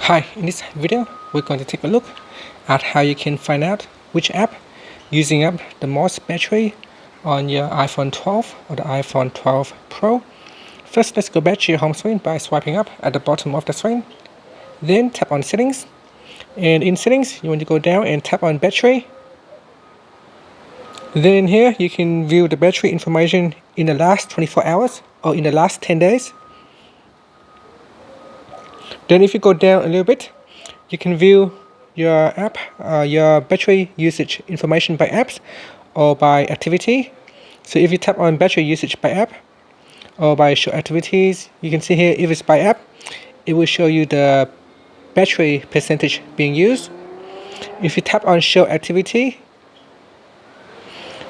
Hi, in this video we're going to take a look at how you can find out which app using up the most battery on your iPhone 12 or the iPhone 12 Pro. First, let's go back to your home screen by swiping up at the bottom of the screen. Then tap on settings, and in settings you want to go down and tap on battery. Then here you can view the battery information in the last 24 hours or in the last 10 days. Then if you go down a little bit, you can view your app, your battery usage information by apps or by activity. So if you tap on battery usage by app or by show activities, you can see here if it's by app, it will show you the battery percentage being used. If you tap on show activity,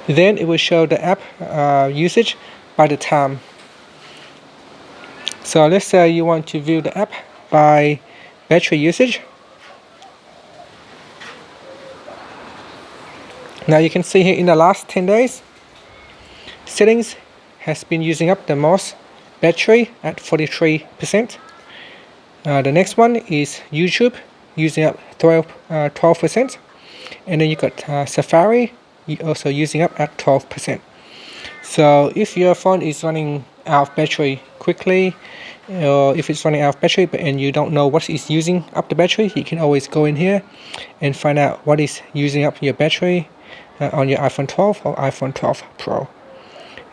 then it will show the app usage by the time. So let's say you want to view the app by battery usage. Now you can see here in the last 10 days, settings has been using up the most battery at 43%. The next one is YouTube, using up 12%. And then you got Safari, also using up at 12%. So if your phone is running out of battery quickly, or if it's running out of battery and you don't know what is using up the battery, you can always go in here and find out what is using up your battery on your iPhone 12 or iPhone 12 Pro.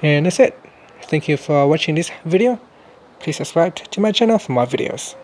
And that's it. Thank you for watching this video. Please subscribe to my channel for more videos.